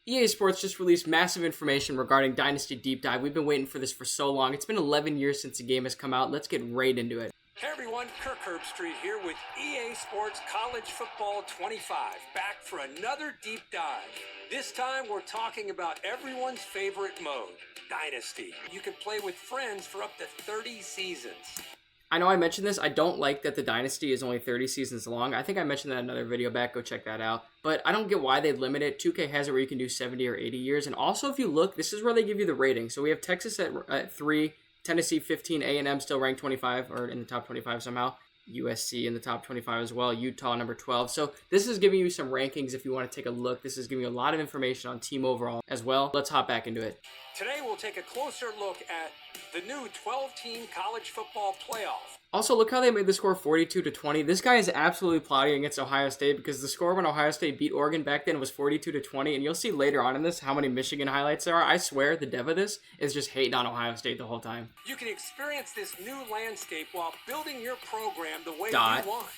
EA Sports just released massive information regarding Dynasty Deep Dive. We've been waiting for this for so long. It's been 11 years since the game has come out. Let's get right into it. Hey everyone, Kirk Herbstreit here with EA Sports College Football 25, back for another deep dive. This time we're talking about everyone's favorite mode, Dynasty. You can play with friends for up to 30 seasons. I know I mentioned this. I don't like that the Dynasty is only 30 seasons long. I think I mentioned that in another video back. Go check that out. But I don't get why they limit it. 2K has it where you can do 70 or 80 years. And also, if you look, this is where they give you the rating. So we have Texas at 3, Tennessee 15, A&M still ranked 25 or in the top 25 somehow. USC in the top 25 as well. Utah number 12. So this is giving you some rankings if you want to take a look. This is giving you a lot of information on team overall as well. Let's hop back into it. Today we'll take a closer look at the new 12-team college football playoff. Also, look how they made the score 42-20. This guy is absolutely plotting against Ohio State because the score when Ohio State beat Oregon back then was 42-20. And you'll see later on in this how many Michigan highlights there are. I swear the dev of this is just hating on Ohio State the whole time. You can experience this new landscape while building your program the way you want.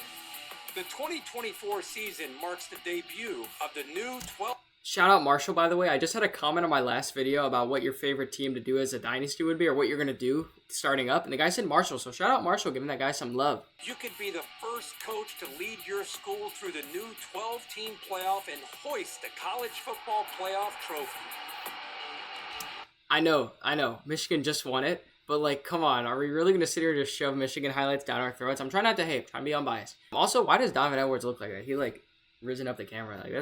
The 2024 season marks the debut of the new 12. Shout out Marshall, by the way. I just had a comment on my last video about what your favorite team to do as a dynasty would be or what you're going to do starting up. And the guy said Marshall. So shout out Marshall, giving that guy some love. You could be the first coach to lead your school through the new 12-team playoff and hoist the college football playoff trophy. I know. Michigan just won it. But, like, come on. Are we really going to sit here and just shove Michigan highlights down our throats? I'm trying not to hate. I'm trying to be unbiased. Also, why does Donovan Edwards look like that? He, like, risen up the camera. Like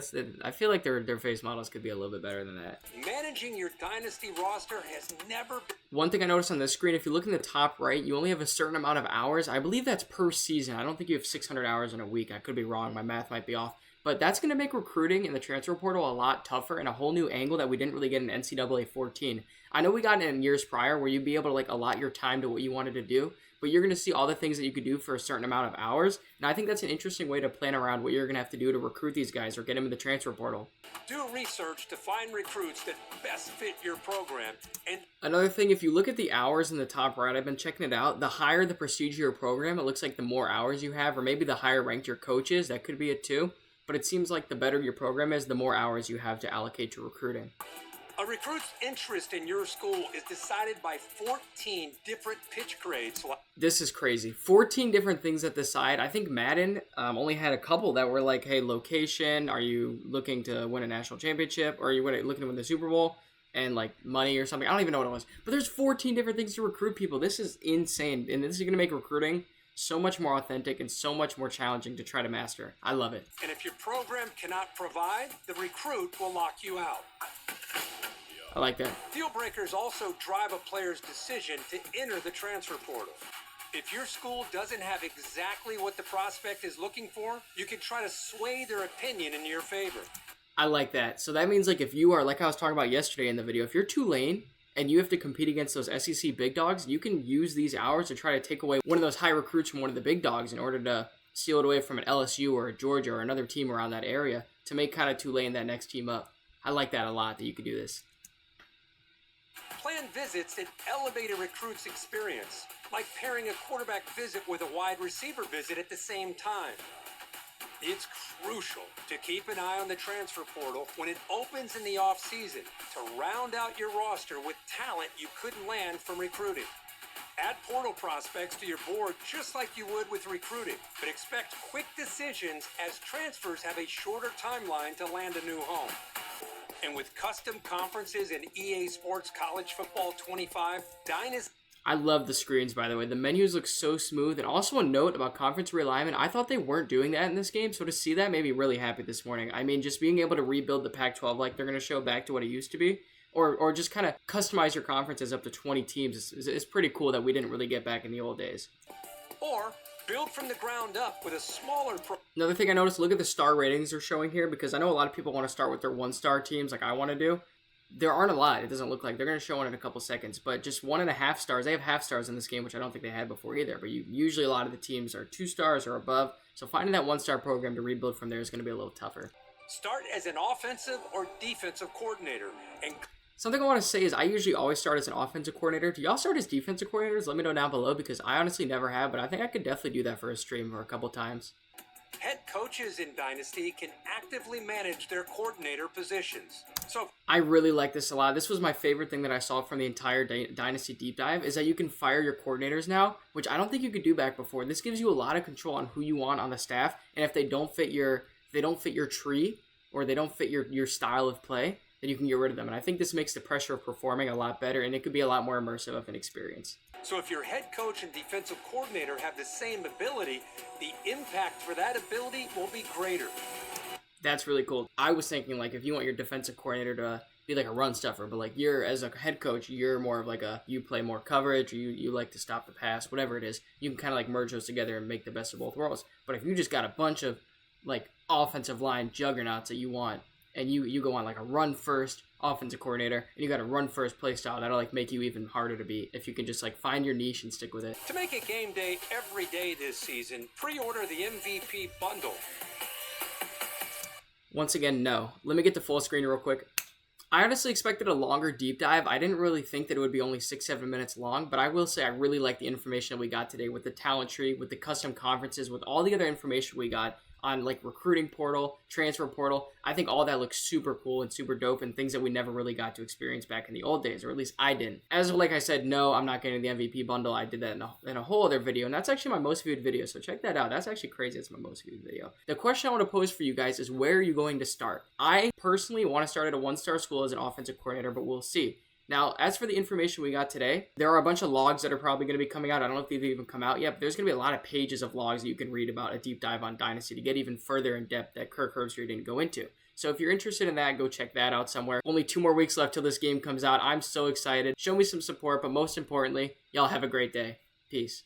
I feel like their face models could be a little bit better than that. Managing your dynasty roster has never been. One thing I noticed on this screen, if you look in the top right, you only have a certain amount of hours. I believe that's per season. I don't think you have 600 hours in a week. I could be wrong. My math might be off. But that's going to make recruiting in the transfer portal a lot tougher and a whole new angle that we didn't really get in NCAA 14. I know we got it in years prior where you'd be able to like allot your time to what you wanted to do, but you're going to see all the things that you could do for a certain amount of hours. And I think that's an interesting way to plan around what you're going to have to do to recruit these guys or get them in the transfer portal. Do research to find recruits that best fit your program. And another thing, if you look at the hours in the top right, I've been checking it out. The higher the prestige of your program, it looks like the more hours you have, or maybe the higher ranked your coach is. That could be it too. But it seems like the better your program is, the more hours you have to allocate to recruiting. A recruit's interest in your school is decided by 14 different pitch grades. This is crazy. 14 different things that decide. I think Madden only had a couple that were like, hey, location, are you looking to win a national championship? Or are you looking to win the Super Bowl? And like money or something. I don't even know what it was. But there's 14 different things to recruit people. This is insane. And this is going to make recruiting so much more authentic and so much more challenging to try to master. I love it. And if your program cannot provide, the recruit will lock you out. I like that. Deal breakers also drive a player's decision to enter the transfer portal. If your school doesn't have exactly what the prospect is looking for, you can try to sway their opinion in your favor. I like that. So that means like if you are, like I was talking about yesterday in the video, if you're Tulane and you have to compete against those SEC big dogs, you can use these hours to try to take away one of those high recruits from one of the big dogs in order to steal it away from an LSU or a Georgia or another team around that area to make kind of Tulane that next team up. I like that a lot, that you could do this. Plan visits that elevate a recruit's experience, like pairing a quarterback visit with a wide receiver visit at the same time. It's crucial to keep an eye on the transfer portal when it opens in the offseason to round out your roster with talent you couldn't land from recruiting. Add portal prospects to your board just like you would with recruiting, but expect quick decisions as transfers have a shorter timeline to land a new home. And with custom conferences in EA Sports College Football 25, Dynasty. I love the screens, by the way. The menus look so smooth. And also a note about conference realignment. I thought they weren't doing that in this game. So to see that made me really happy this morning. I mean, just being able to rebuild the Pac-12 like they're going to show back to what it used to be. Or just kind of customize your conferences up to 20 teams. It's pretty cool that we didn't really get back in the old days. Or build from the ground up with a smaller Another thing I noticed, look at the star ratings they're showing here. Because I know a lot of people want to start with their one-star teams like I want to do. There aren't a lot. It doesn't look like. They're going to show one in a couple seconds. But just 1.5 stars. They have half stars in this game, which I don't think they had before either. But usually a lot of the teams are 2 stars or above. So finding that 1-star program to rebuild from there is going to be a little tougher. Start as an offensive or defensive coordinator. And something I want to say is I usually always start as an offensive coordinator. Do y'all start as defensive coordinators? Let me know down below because I honestly never have. But I think I could definitely do that for a stream or a couple times. Head coaches in Dynasty can actively manage their coordinator positions. So I really like this a lot. This was my favorite thing that I saw from the entire Dynasty deep dive, is that you can fire your coordinators now, which I don't think you could do back before. This gives you a lot of control on who you want on the staff, and if they don't fit your tree, or they don't fit your style of play, then you can get rid of them. And I think this makes the pressure of performing a lot better, and it could be a lot more immersive of an experience. So if your head coach and defensive coordinator have the same ability, the impact for that ability will be greater. That's really cool. I was thinking, like, if you want your defensive coordinator to be like a run stuffer, but like you're, as a head coach, you're more of like you play more coverage, or you like to stop the pass, whatever it is, you can kind of like merge those together and make the best of both worlds. But if you just got a bunch of like offensive line juggernauts that you want, and you go on like a run first offensive coordinator, and you got a run first play style, that'll like make you even harder to beat if you can just like find your niche and stick with it. To make it game day every day this season, pre-order the MVP bundle. Once again, no. Let me get to full screen real quick. I honestly expected a longer deep dive. I didn't really think that it would be only 6-7 minutes long, but I will say I really like the information that we got today with the talent tree, with the custom conferences, with all the other information we got on like recruiting portal, transfer portal. I think all that looks super cool and super dope, and things that we never really got to experience back in the old days, or at least I didn't. As of like I said, no, I'm not getting the MVP bundle. I did that in a whole other video, and that's actually my most viewed video, so check that out. That's actually crazy. It's my most viewed video. The question I want to pose for you guys is, where are you going to start? I personally want to start at a 1-star school as an offensive coordinator, but we'll see. Now, as for the information we got today, there are a bunch of logs that are probably going to be coming out. I don't know if they've even come out yet, but there's going to be a lot of pages of logs that you can read about a deep dive on Dynasty to get even further in depth that Kirk Herbstreit didn't go into. So if you're interested in that, go check that out somewhere. Only 2 more weeks left till this game comes out. I'm so excited. Show me some support, but most importantly, y'all have a great day. Peace.